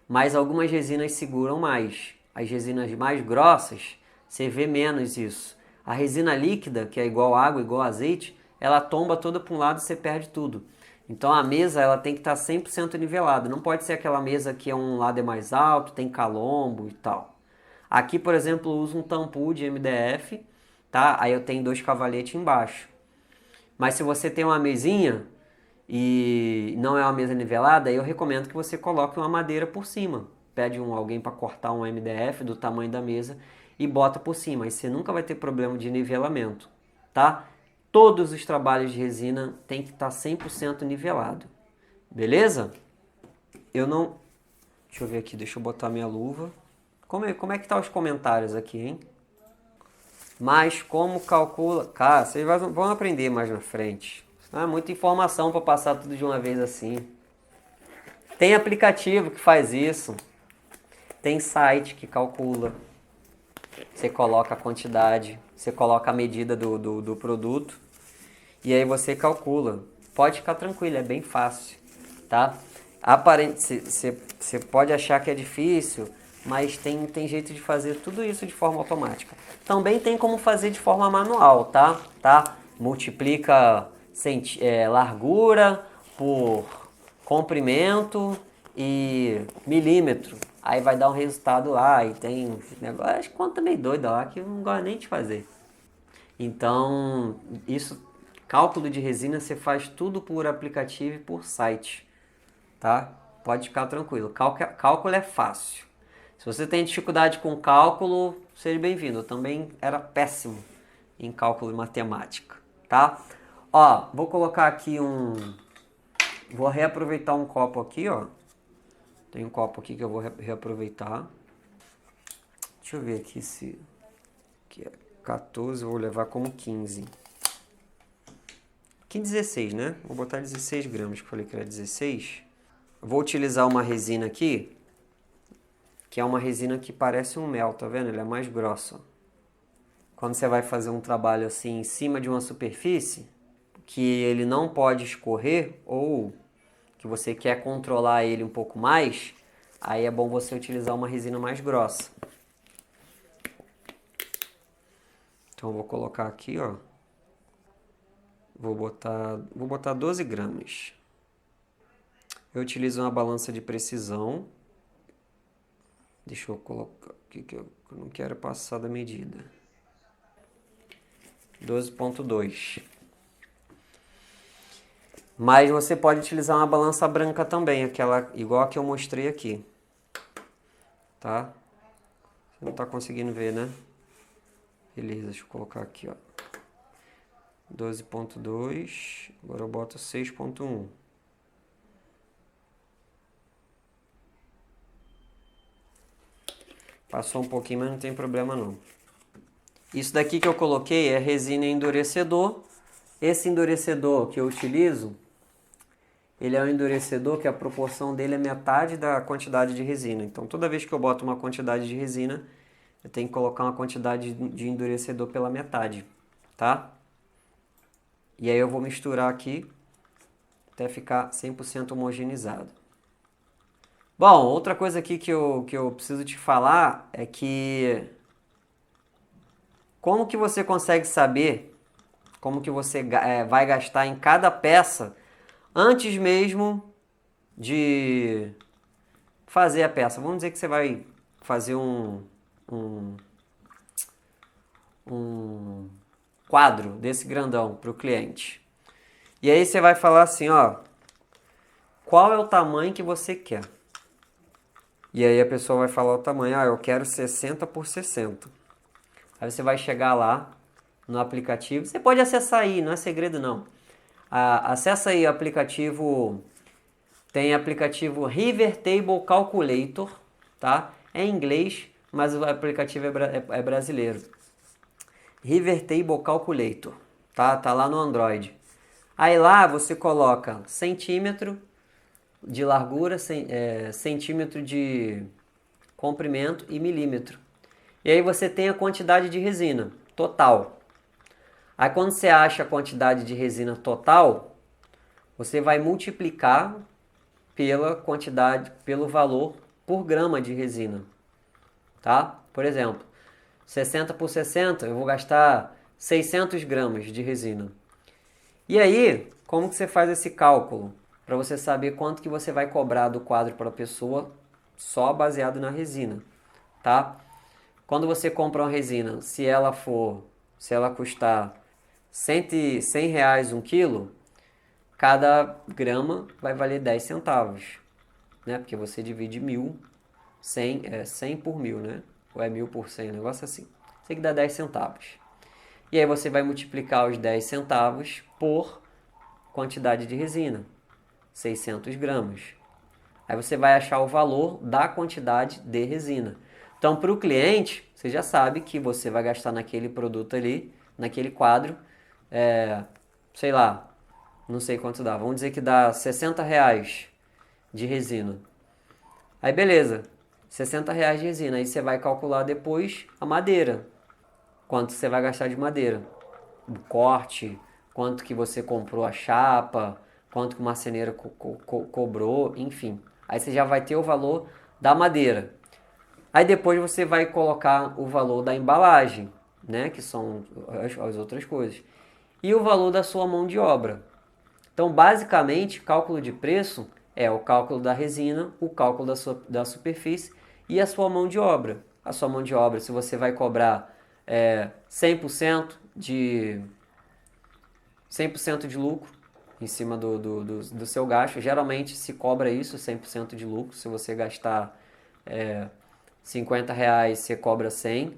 Mas algumas resinas seguram mais. As resinas mais grossas, você vê menos isso. A resina líquida, que é igual água, igual azeite, ela tomba toda para um lado e você perde tudo. Então a mesa ela tem que estar 100% nivelada. Não pode ser aquela mesa que um lado é mais alto, tem calombo e tal. Aqui, por exemplo, eu uso um tampu de MDF, tá? Aí eu tenho 2 cavaletes embaixo. Mas se você tem uma mesinha e não é uma mesa nivelada, eu recomendo que você coloque uma madeira por cima. Pede alguém para cortar um MDF do tamanho da mesa e bota por cima. Aí você nunca vai ter problema de nivelamento, tá? Todos os trabalhos de resina tem que estar 100% nivelado. Beleza? Deixa eu ver aqui, deixa eu botar minha luva. Como é que tá os comentários aqui, hein? Mas como calcula... Cara, vocês vão aprender mais na frente. Muita informação para passar tudo de uma vez assim. Tem aplicativo que faz isso. Tem site que calcula. Você coloca a quantidade, você coloca a medida do produto e aí você calcula. Pode ficar tranquilo, é bem fácil, tá? Você pode achar que é difícil, mas tem jeito de fazer tudo isso de forma automática. Também tem como fazer de forma manual, tá? Multiplica largura por comprimento e milímetro. Aí vai dar um resultado lá e tem negócio, acho que conta meio doida lá que eu não gosto nem de fazer. Então, cálculo de resina você faz tudo por aplicativo e por site, tá? Pode ficar tranquilo, cálculo é fácil. Se você tem dificuldade com cálculo, seja bem-vindo, eu também era péssimo. em cálculo e matemática, tá? Ó, vou colocar aqui vou reaproveitar um copo aqui, ó. Tem um copo aqui que eu vou reaproveitar. Deixa eu ver aqui se... Aqui é 14, eu vou levar como 15. Aqui 16, né? Vou botar 16 gramas, que eu falei que era 16. Vou utilizar uma resina aqui, que é uma resina que parece um mel, tá vendo? Ela é mais grossa. Quando você vai fazer um trabalho assim em cima de uma superfície, que ele não pode escorrer, ou que você quer controlar ele um pouco mais, aí é bom você utilizar uma resina mais grossa. Então eu vou colocar aqui, ó. Vou botar 12 gramas. Eu utilizo uma balança de precisão. Deixa eu colocar aqui que eu não quero passar da medida. 12,2. Mas você pode utilizar uma balança branca também, aquela igual a que eu mostrei aqui. Tá? Você não tá conseguindo ver, né? Beleza, deixa eu colocar aqui, ó. 12,2. Agora eu boto 6,1. Passou um pouquinho, mas não tem problema não. Isso daqui que eu coloquei é resina endurecedor. Esse endurecedor que eu utilizo, ele é um endurecedor que a proporção dele é metade da quantidade de resina. Então toda vez que eu boto uma quantidade de resina, eu tenho que colocar uma quantidade de endurecedor pela metade, tá? E aí eu vou misturar aqui até ficar 100% homogeneizado. Bom, outra coisa aqui que eu preciso te falar é que como que você consegue saber como que você vai gastar em cada peça antes mesmo de fazer a peça. Vamos dizer que você vai fazer um quadro desse grandão para o cliente. E aí você vai falar assim, ó, qual é o tamanho que você quer? E aí a pessoa vai falar o tamanho, eu quero 60 por 60. Aí você vai chegar lá no aplicativo, você pode acessar aí, não é segredo não. Acessa aí o aplicativo, tem aplicativo River Table Calculator, tá? É em inglês, mas o aplicativo é brasileiro. River Table Calculator, tá? Tá lá no Android. Aí lá você coloca centímetro de largura, centímetro de comprimento e milímetro. E aí você tem a quantidade de resina total. Aí quando você acha a quantidade de resina total, você vai multiplicar pela quantidade, pelo valor por grama de resina, tá? Por exemplo, 60 por 60, eu vou gastar 600 gramas de resina. E aí, como que você faz esse cálculo? Para você saber quanto que você vai cobrar do quadro para a pessoa só baseado na resina, tá? Quando você compra uma resina, se ela custar 100 reais um quilo, cada grama vai valer 10 centavos, né? Porque você divide 100 por 1000, né? Ou é 1000 por 100, um negócio assim. Isso que dá 10 centavos. E aí você vai multiplicar os 10 centavos por quantidade de resina, 600 gramas. Aí você vai achar o valor da quantidade de resina. Então, para o cliente, você já sabe que você vai gastar naquele produto ali, naquele quadro, sei lá, não sei quanto dá. Vamos dizer que dá 60 reais de resina. Aí beleza, 60 reais de resina. Aí você vai calcular depois a madeira. Quanto você vai gastar de madeira. O corte, quanto que você comprou a chapa, quanto que o marceneiro cobrou, enfim. Aí você já vai ter o valor da madeira. Aí depois você vai colocar o valor da embalagem, né, que são as outras coisas. E o valor da sua mão de obra. Então, basicamente, cálculo de preço é o cálculo da resina, o cálculo da superfície e a sua mão de obra. A sua mão de obra, se você vai cobrar 100% de 100% de lucro em cima do seu gasto. Geralmente se cobra isso, 100% de lucro. Se você gastar 50 reais, você cobra 100.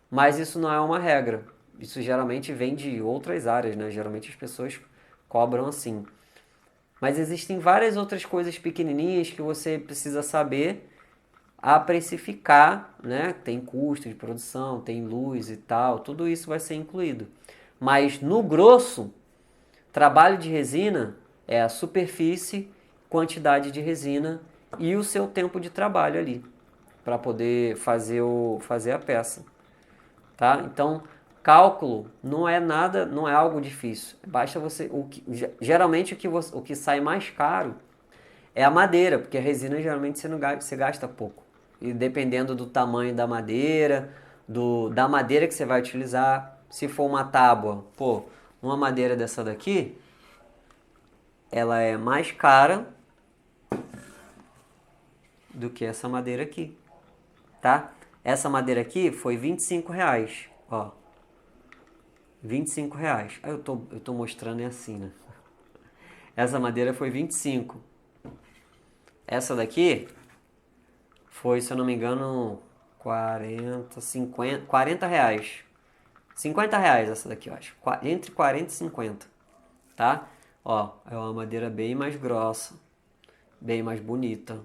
Mas isso não é uma regra. isso geralmente vem de outras áreas, né? Geralmente as pessoas cobram assim. Mas existem várias outras coisas pequenininhas que você precisa saber a precificar, né? Tem custo de produção, tem luz e tal, tudo isso vai ser incluído. Mas no grosso, trabalho de resina é a superfície, quantidade de resina e o seu tempo de trabalho ali para poder fazer a peça, tá? Então, cálculo não é nada, não é algo difícil. Basta você, geralmente o que sai mais caro é a madeira, porque a resina geralmente você gasta pouco. E dependendo do tamanho da madeira, da madeira que você vai utilizar, se for uma tábua, pô, uma madeira dessa daqui, ela é mais cara do que essa madeira aqui, tá? Essa madeira aqui foi R$ 25, ó. R$ 25. Aí eu tô mostrando assim, né? Essa madeira foi 25. Essa daqui foi, se eu não me engano, 40, 50, R$ 40. R$ 50 essa daqui, eu acho. Entre 40 e 50, tá? Ó, é uma madeira bem mais grossa, bem mais bonita,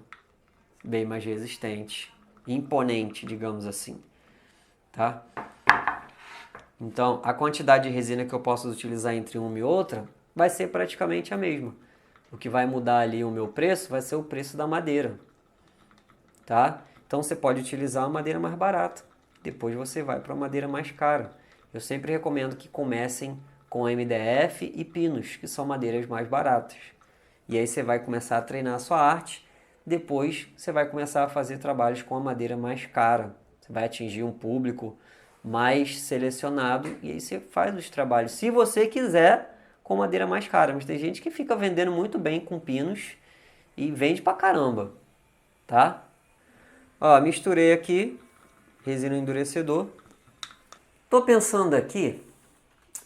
bem mais resistente, imponente, digamos assim, tá? Então, a quantidade de resina que eu posso utilizar entre uma e outra vai ser praticamente a mesma. O que vai mudar ali o meu preço vai ser o preço da madeira, tá? Então, você pode utilizar uma madeira mais barata, depois você vai para uma madeira mais cara. Eu sempre recomendo que comecem com MDF e pinos, que são madeiras mais baratas. E aí você vai começar a treinar a sua arte, depois você vai começar a fazer trabalhos com a madeira mais cara. Você vai atingir um público mais selecionado e aí você faz os trabalhos, se você quiser, com madeira mais cara. Mas tem gente que fica vendendo muito bem com pinos e vende pra caramba, tá? Ó, misturei aqui resina endurecedor. Tô pensando aqui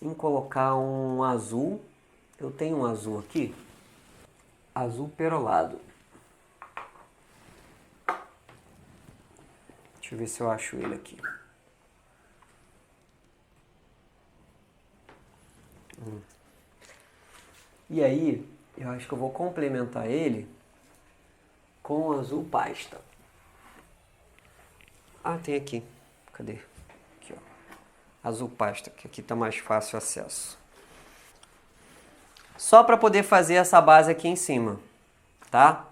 em colocar um azul. Eu tenho um azul aqui, azul perolado. Deixa eu ver se eu acho ele aqui. E aí, eu acho que eu vou complementar ele com o azul pasta. Ah, tem aqui. Cadê? Aqui, ó. Azul pasta, que aqui tá mais fácil o acesso. Só para poder fazer essa base aqui em cima, tá?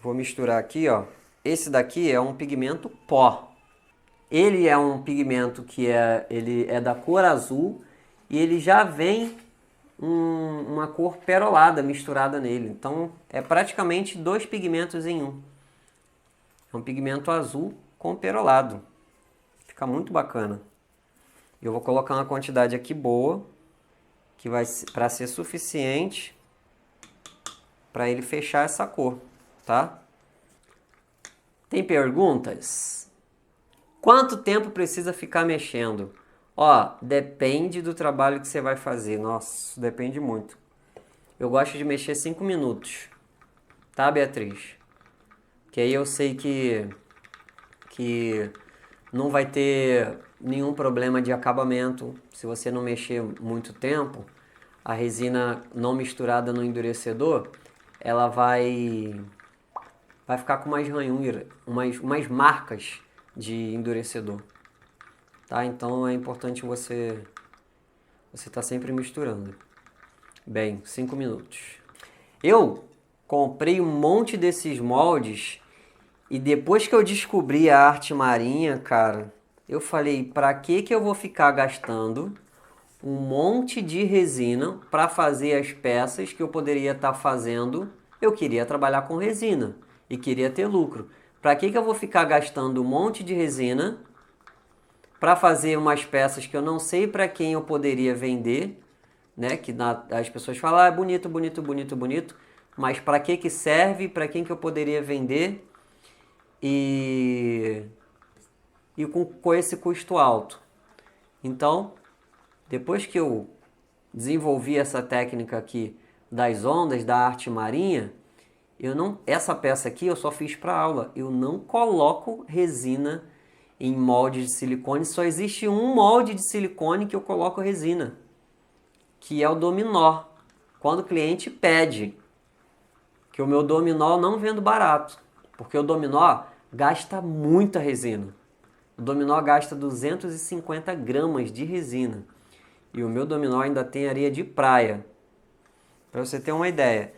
Vou misturar aqui, ó. Esse daqui é um pigmento pó. Ele é um pigmento que ele é da cor azul e ele já vem uma cor perolada misturada nele. Então é praticamente dois pigmentos em um. É um pigmento azul com perolado. Fica muito bacana. Eu vou colocar uma quantidade aqui boa, que vai para ser suficiente para ele fechar essa cor, tá? Tem perguntas? Quanto tempo precisa ficar mexendo? Ó, depende do trabalho que você vai fazer. Nossa, depende muito. Eu gosto de mexer 5 minutos. Tá, Beatriz? Que aí eu sei que não vai ter nenhum problema de acabamento. Se você não mexer muito tempo, a resina não misturada no endurecedor, ela vai ficar com mais ranhura, umas marcas de endurecedor. Tá? Então é importante você tá sempre misturando. Bem, 5 minutos. Eu comprei um monte desses moldes e depois que eu descobri a arte marinha, cara, eu falei, pra que eu vou ficar gastando um monte de resina para fazer as peças que eu poderia estar fazendo? Eu queria trabalhar com resina e queria ter lucro. Pra que eu vou ficar gastando um monte de resina para fazer umas peças que eu não sei para quem eu poderia vender, né? Que as pessoas falam, é bonito, bonito, bonito, bonito, mas para que serve, para quem que eu poderia vender e com esse custo alto. Então, depois que eu desenvolvi essa técnica aqui das ondas, da arte marinha, essa peça aqui eu só fiz para aula, eu não coloco resina em molde de silicone, só existe um molde de silicone que eu coloco resina, que é o dominó. Quando o cliente pede, que o meu dominó eu não vendo barato, porque o dominó gasta muita resina. O dominó gasta 250 gramas de resina. E o meu dominó ainda tem areia de praia. Para você ter uma ideia,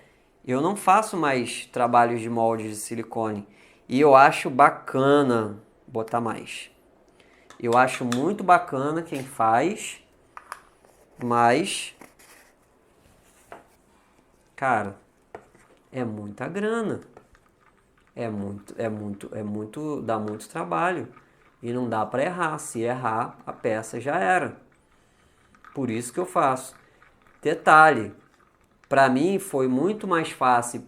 eu não faço mais trabalhos de moldes de silicone. E eu acho bacana botar mais. Eu acho muito bacana quem faz, mas, cara, é muita grana. Dá muito trabalho. E não dá para errar. Se errar, a peça já era. Por isso que eu faço. Detalhe, para mim foi muito mais fácil,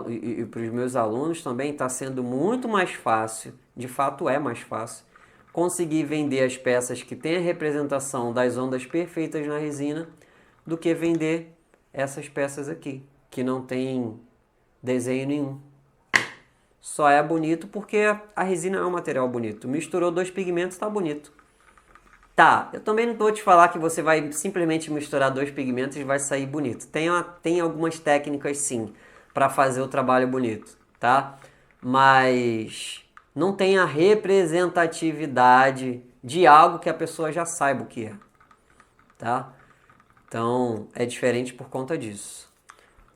e para os meus alunos também está sendo muito mais fácil, de fato é mais fácil, conseguir vender as peças que têm a representação das ondas perfeitas na resina, do que vender essas peças aqui, que não tem desenho nenhum. Só é bonito porque a resina é um material bonito. Misturou dois pigmentos, está bonito. Tá, eu também não vou te falar que você vai simplesmente misturar dois pigmentos e vai sair bonito. Tem algumas técnicas sim para fazer o trabalho bonito, tá? Mas não tem a representatividade de algo que a pessoa já saiba o que é, tá? Então é diferente por conta disso.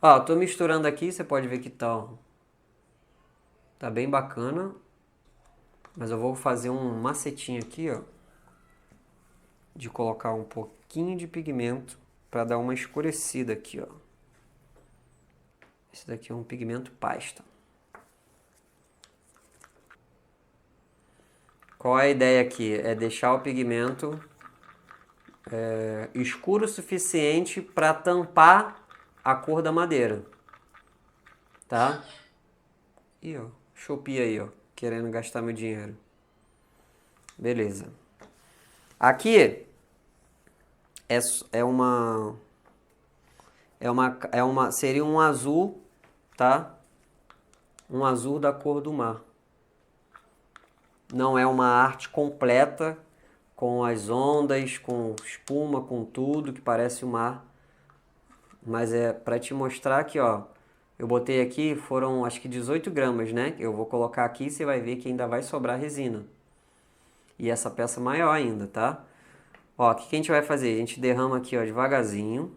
Ó, tô misturando aqui, você pode ver que tá bem bacana. Mas eu vou fazer um macetinho aqui, ó, de colocar um pouquinho de pigmento para dar uma escurecida aqui, ó. Esse daqui é um pigmento pasta. Qual é a ideia aqui? É deixar o pigmento escuro o suficiente para tampar a cor da madeira, tá? Ih, ó, Shopee aí, ó, querendo gastar meu dinheiro. Beleza. Aqui seria um azul, tá? Um azul da cor do mar. Não é uma arte completa, com as ondas, com espuma, com tudo, que parece o mar. Mas é para te mostrar que, ó, eu botei aqui, foram acho que 18 gramas, né? Eu vou colocar aqui e você vai ver que ainda vai sobrar resina. E essa peça maior ainda, tá? Ó, o que a gente vai fazer? A gente derrama aqui, ó, devagarzinho.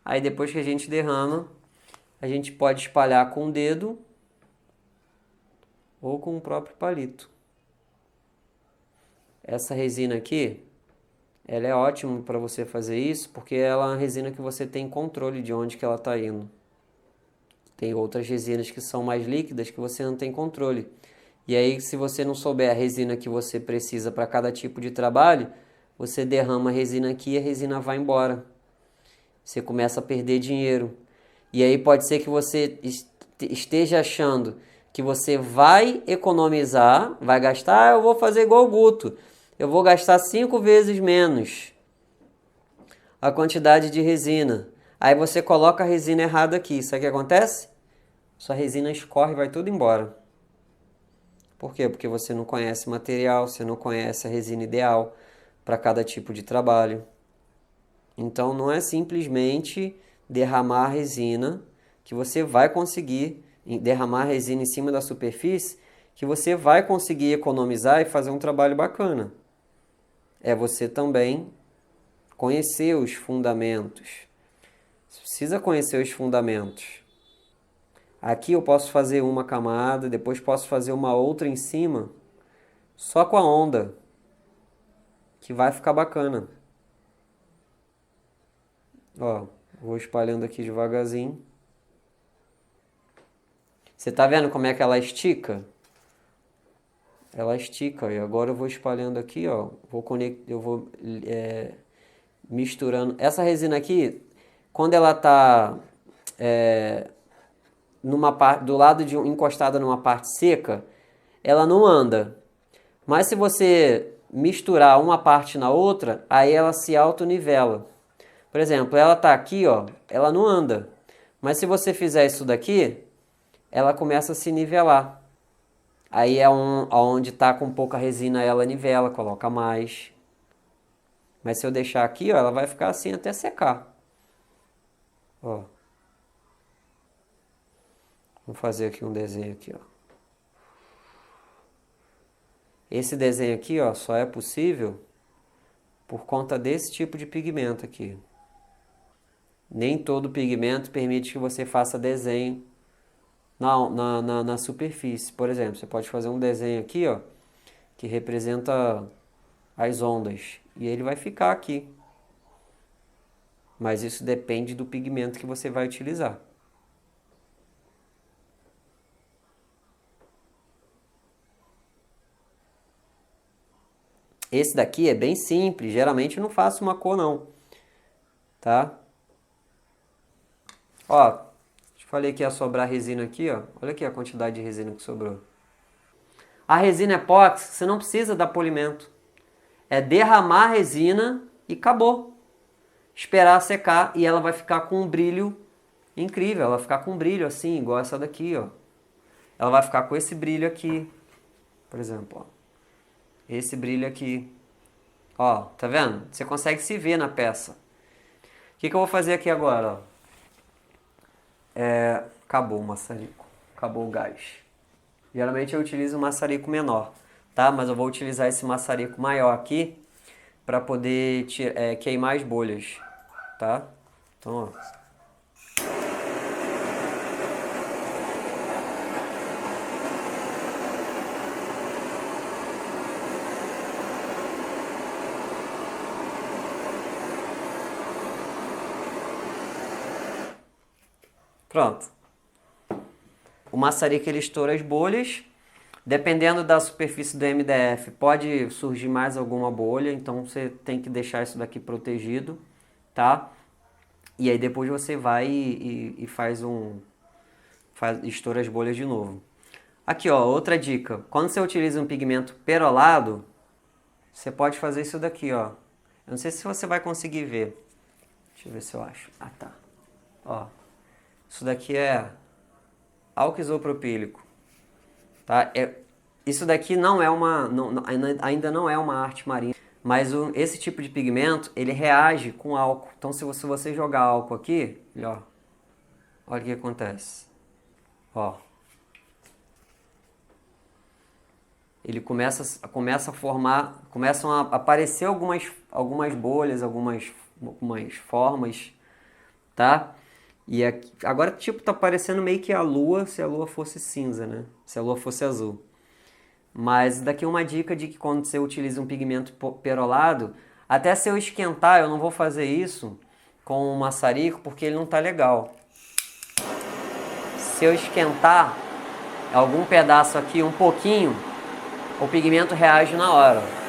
Aí depois que a gente derrama, a gente pode espalhar com o dedo ou com o próprio palito. Essa resina aqui, ela é ótima para você fazer isso, porque ela é uma resina que você tem controle de onde que ela está indo. Tem outras resinas que são mais líquidas que você não tem controle. E aí, se você não souber a resina que você precisa para cada tipo de trabalho, você derrama a resina aqui e a resina vai embora. Você começa a perder dinheiro. E aí pode ser que você esteja achando que você vai economizar, vai gastar, eu vou fazer igual o Guto. Eu vou gastar 5 vezes menos a quantidade de resina. Aí você coloca a resina errada aqui. Sabe o que acontece? Sua resina escorre e vai tudo embora. Por quê? Porque você não conhece o material, você não conhece a resina ideal para cada tipo de trabalho. Então não é simplesmente derramar a resina que você vai conseguir, derramar a resina em cima da superfície, que você vai conseguir economizar e fazer um trabalho bacana. É você também conhecer os fundamentos. Você precisa conhecer os fundamentos. Aqui eu posso fazer uma camada, depois posso fazer uma outra em cima, só com a onda, que vai ficar bacana. Ó, vou espalhando aqui devagarzinho. Você tá vendo como é que ela estica? Ela estica, e agora eu vou espalhando aqui, ó. Eu vou misturando. Essa resina aqui, quando ela está do lado de encostada numa parte seca, ela não anda. Mas se você misturar uma parte na outra, aí ela se autonivela. Por exemplo, ela está aqui, ó, ela não anda. Mas se você fizer isso daqui, ela começa a se nivelar. Aí é onde está com pouca resina, ela nivela, coloca mais. Mas se eu deixar aqui, ó, ela vai ficar assim até secar. Ó. Vou fazer aqui um desenho aqui, ó. Esse desenho aqui, ó, só é possível por conta desse tipo de pigmento aqui. Nem todo pigmento permite que você faça desenho na superfície. Por exemplo, você pode fazer um desenho aqui, ó, que representa as ondas. E ele vai ficar aqui. Mas isso depende do pigmento que você vai utilizar. Esse daqui é bem simples, geralmente eu não faço uma cor não, tá? Ó, te falei que ia sobrar resina aqui, ó. Olha aqui a quantidade de resina que sobrou. A resina epóxi, você não precisa dar polimento. É derramar a resina e acabou. Esperar secar e ela vai ficar com um brilho incrível. Ela vai ficar com um brilho assim, igual essa daqui, ó. Ela vai ficar com esse brilho aqui, por exemplo, ó. Esse brilho aqui. Ó, tá vendo? Você consegue se ver na peça. O que eu vou fazer aqui agora, ó? Acabou o maçarico. Acabou o gás. Geralmente eu utilizo um maçarico menor, tá? Mas eu vou utilizar esse maçarico maior aqui para poder queimar as bolhas, tá? Então, ó. Pronto. O maçarico ele estoura as bolhas. Dependendo da superfície do MDF, pode surgir mais alguma bolha, então você tem que deixar isso daqui protegido, tá? E aí depois você vai e estoura as bolhas de novo. Aqui, ó, outra dica. Quando você utiliza um pigmento perolado, você pode fazer isso daqui, ó. Eu não sei se você vai conseguir ver. Deixa eu ver se eu acho. Ah, tá. Ó. Isso daqui é álcool isopropílico, tá? Isso daqui não é ainda não é uma arte marinha, mas esse tipo de pigmento, ele reage com álcool. Então se você jogar álcool aqui, ó, olha o que acontece. Ó. Ele começa a formar, começam a aparecer algumas bolhas, algumas formas, tá? E aqui, agora, tipo, tá parecendo meio que a lua, se a lua fosse cinza, né? Se a lua fosse azul. Mas daqui uma dica de que quando você utiliza um pigmento perolado, até se eu esquentar, eu não vou fazer isso com o maçarico, porque ele não tá legal. Se eu esquentar algum pedaço aqui, um pouquinho, o pigmento reage na hora.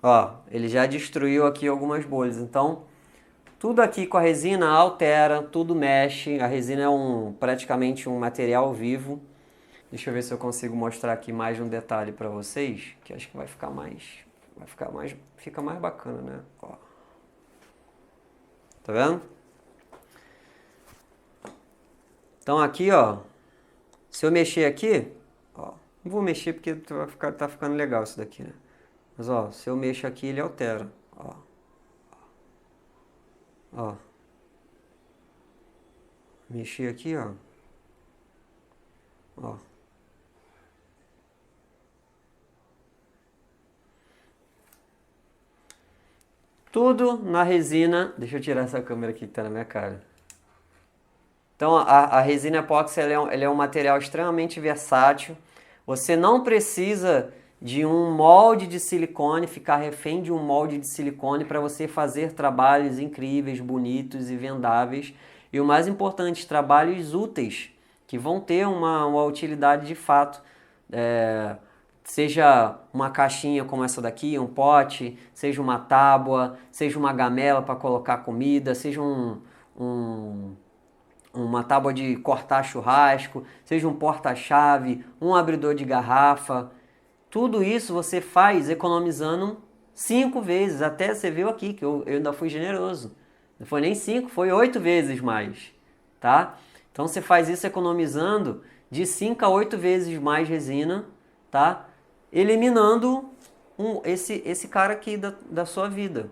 Ó, ele já destruiu aqui algumas bolhas. Então, tudo aqui com a resina altera, tudo mexe. A resina é praticamente um material vivo. Deixa eu ver se eu consigo mostrar aqui mais um detalhe para vocês, que acho que fica mais bacana, né? Ó. Tá vendo? Então aqui, ó, se eu mexer aqui, ó, não vou mexer porque tá ficando legal isso daqui, né? Mas ó, se eu mexo aqui, ele altera, ó. Ó. Mexi aqui, ó. Ó. Tudo na resina. Deixa eu tirar essa câmera aqui que tá na minha cara. Então a resina epóxi ela é um material extremamente versátil. Você não precisa de um molde de silicone, ficar refém de um molde de silicone para você fazer trabalhos incríveis, bonitos e vendáveis. E o mais importante, trabalhos úteis, que vão ter uma utilidade de fato. Seja uma caixinha como essa daqui, um pote, seja uma tábua, seja uma gamela para colocar comida, seja uma tábua de cortar churrasco, seja um porta-chave, um abridor de garrafa. Tudo isso você faz economizando 5 vezes. Até você viu aqui que eu ainda fui generoso. Não foi nem 5, foi 8 vezes mais. Tá? Então você faz isso economizando de 5 a 8 vezes mais resina, tá? Eliminando esse cara aqui da sua vida.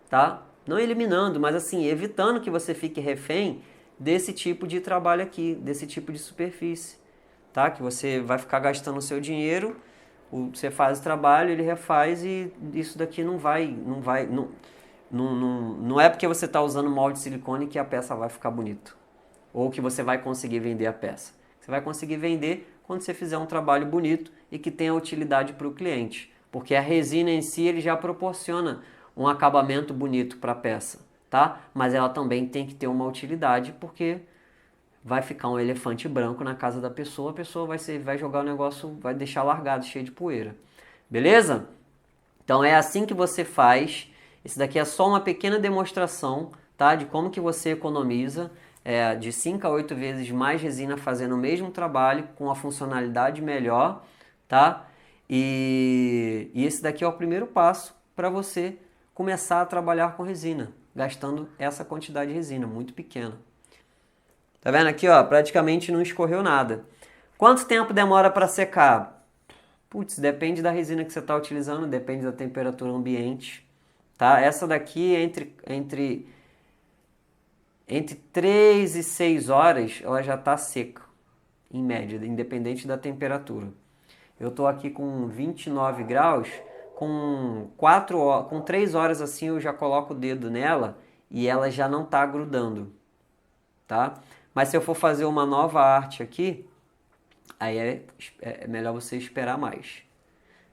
Tá? Não eliminando, mas assim, evitando que você fique refém desse tipo de trabalho aqui, desse tipo de superfície. Tá? Que você vai ficar gastando o seu dinheiro. Você faz o trabalho, ele refaz e isso daqui não é porque você está usando molde de silicone que a peça vai ficar bonita. Ou que você vai conseguir vender a peça. Você vai conseguir vender quando você fizer um trabalho bonito e que tenha utilidade para o cliente. Porque a resina em si ele já proporciona um acabamento bonito para a peça. Tá? Mas ela também tem que ter uma utilidade porque vai ficar um elefante branco na casa da pessoa, a pessoa vai jogar o negócio, vai deixar largado, cheio de poeira. Beleza? Então é assim que você faz. Esse daqui é só uma pequena demonstração, tá? De como que você economiza de 5 a 8 vezes mais resina fazendo o mesmo trabalho com a funcionalidade melhor, tá? E esse daqui é o primeiro passo para você começar a trabalhar com resina, gastando essa quantidade de resina, muito pequena. Tá vendo aqui, ó? Praticamente não escorreu nada. Quanto tempo demora para secar? Putz, depende da resina que você está utilizando, depende da temperatura ambiente, tá? Essa daqui, entre 3 e 6 horas, ela já está seca, em média, independente da temperatura. Eu estou aqui com 29 graus, com 3 horas assim eu já coloco o dedo nela e ela já não está grudando, tá? Mas se eu for fazer uma nova arte aqui, aí é melhor você esperar mais.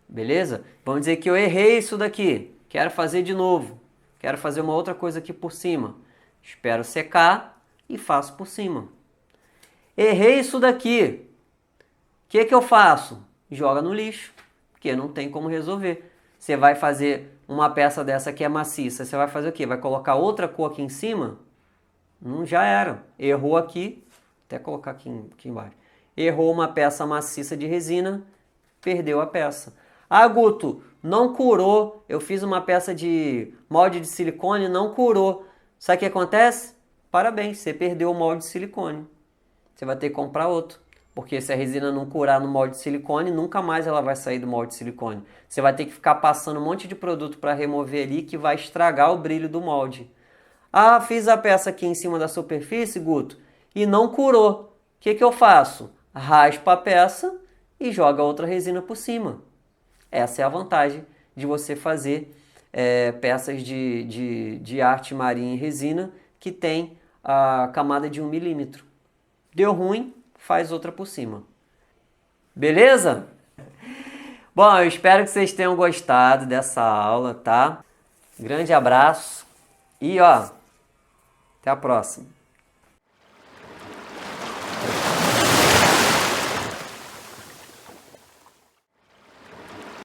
Beleza? Vamos dizer que eu errei isso daqui. Quero fazer de novo. Quero fazer uma outra coisa aqui por cima. Espero secar e faço por cima. Errei isso daqui. O que eu faço? Joga no lixo, porque não tem como resolver. Você vai fazer uma peça dessa que é maciça. Você vai fazer o quê? Vai colocar outra cor aqui em cima? Não, já era. Errou aqui, até colocar aqui embaixo. Errou uma peça maciça de resina, perdeu a peça. Ah, Guto, não curou. Eu fiz uma peça de molde de silicone, não curou. Sabe o que acontece? Parabéns, você perdeu o molde de silicone. Você vai ter que comprar outro. Porque se a resina não curar no molde de silicone, nunca mais ela vai sair do molde de silicone. Você vai ter que ficar passando um monte de produto para remover ali que vai estragar o brilho do molde. Ah, fiz a peça aqui em cima da superfície, Guto, e não curou. O que eu faço? Raspa a peça e joga outra resina por cima. Essa é a vantagem de você fazer peças de arte marinha em resina que tem a camada de 1 milímetro. Deu ruim, faz outra por cima. Beleza? Bom, eu espero que vocês tenham gostado dessa aula, tá? Grande abraço e ó, até a próxima.